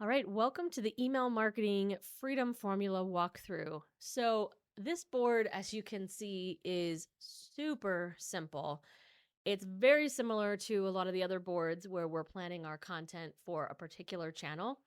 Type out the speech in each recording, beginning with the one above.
All right, welcome to the email marketing freedom formula walkthrough. So, this board, as you can see, is super simple. It's very similar to a lot of the other boards where we're planning our content for a particular channel.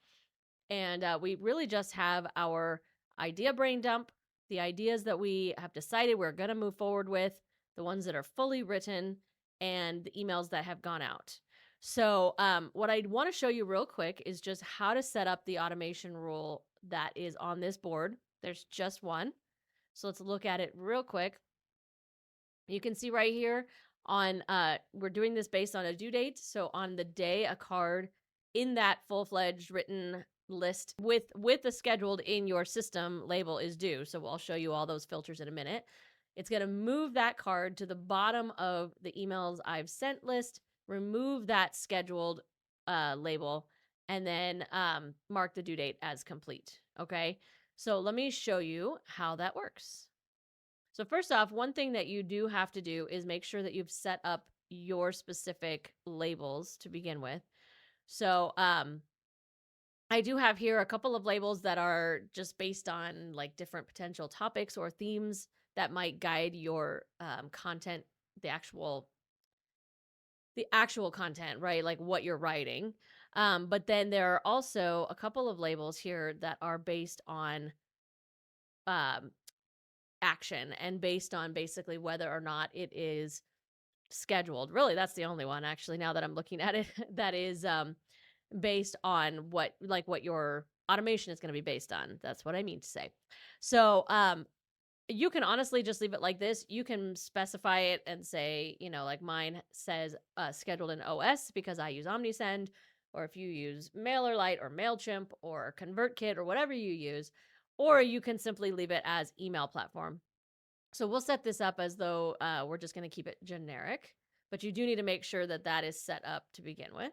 And we really just have our idea brain dump, the ideas that we have decided we're going to move forward with, the ones that are fully written, and the emails that have gone out. So, what I want to show you real quick is just how to set up the automation rule that is on this board. There's just one. So, let's look at it real quick. You can see right here on we're doing this based on a due date. So on the day a card in that full-fledged written list with the scheduled in your system label is due. So I'll show you all those filters in a minute. It's going to move that card to the bottom of the emails I've sent list, remove that scheduled label, and then mark the due date as complete. Okay. So let me show you how that works. So first off, one thing that you do have to do is make sure that you've set up your specific labels to begin with. So, I do have here a couple of labels that are just based on like different potential topics or themes that might guide your content, the actual the actual content, right? Like what you're writing. But then there are also a couple of labels here that are based on um, action and based on basically whether or not it is scheduled. Really, that's the only one actually now that I'm looking at it that is based on what your automation is going to be based on. That's what I mean to say. So, you can honestly just leave it like this. You can specify it and say, like mine says scheduled in OS because I use OmniSend, or if you use MailerLite or MailChimp or ConvertKit or whatever you use, or you can simply leave it as email platform. So we'll set this up as though we're just going to keep it generic, but you do need to make sure that that is set up to begin with.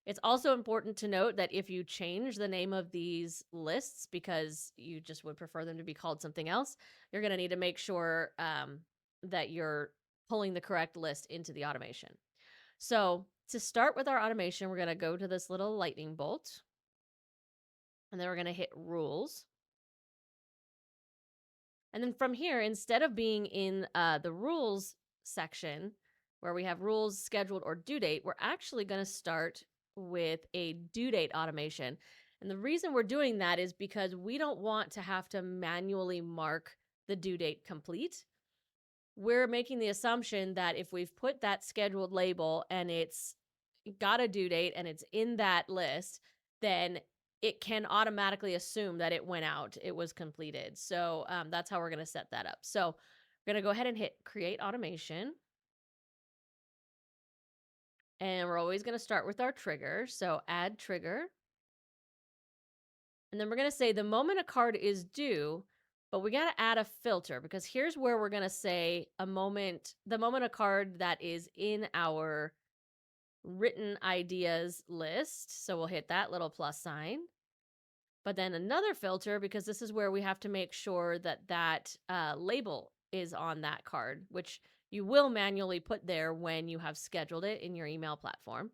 It's also important to note that if you change the name of these lists because you just would prefer them to be called something else, you're going to need to make sure that you're pulling the correct list into the automation. So to start with our automation, we're going to go to this little lightning bolt, and then we're going to hit rules. And then from here, instead of being in the rules section where we have rules, scheduled, or due date, we're actually going to start with a due date automation. And the reason we're doing that is because we don't want to have to manually mark the due date complete. We're making the assumption that if we've put that scheduled label and it's got a due date and it's in that list, then it can automatically assume that it went out, it was completed. So that's how we're going to set that up. So we're going to go ahead and hit create automation. And we're always going to start with our trigger. So add trigger. And then we're going to say the moment a card is due, but we got to add a filter because here's where we're going to say the moment a card that is in our written ideas list. So we'll hit that little plus sign. But then another filter, because this is where we have to make sure that that label is on that card, which you will manually put there when you have scheduled it in your email platform.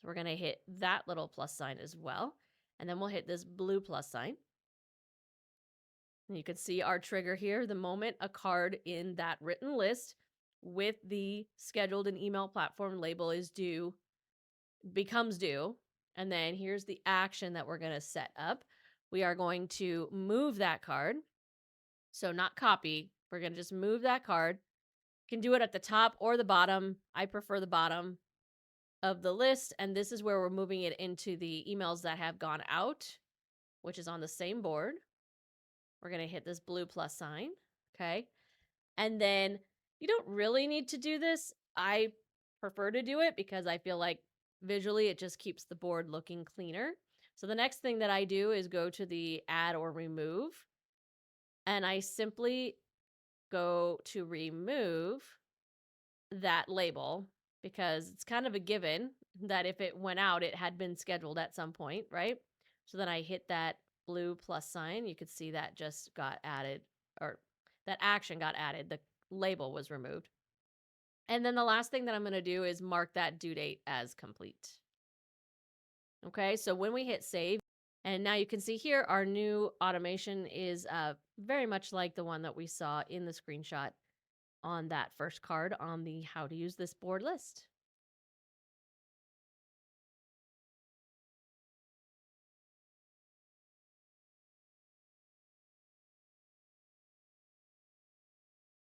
So we're going to hit that little plus sign as well. And then we'll hit this blue plus sign. And you can see our trigger here. The moment a card in that written list with the scheduled and email platform label is due, becomes due. And then here's the action that we're going to set up. We are going to move that card. So not copy. We're going to just move that card. You can do it at the top or the bottom. I prefer the bottom of the list. And this is where we're moving it into the emails that have gone out, which is on the same board. We're going to hit this blue plus sign. Okay. And then you don't really need to do this. I prefer to do it because I feel like visually it just keeps the board looking cleaner. So the next thing that I do is go to the add or remove, and I simply go to remove that label because it's kind of a given that if it went out, it had been scheduled at some point, right? So then I hit that blue plus sign. You could see that just got added, or that action got added. The label was removed. And then the last thing that I'm going to do is mark that due date as complete. Okay, so when we hit save, And now you can see here our new automation is very much like the one that we saw in the screenshot on that first card on the how to use this board list.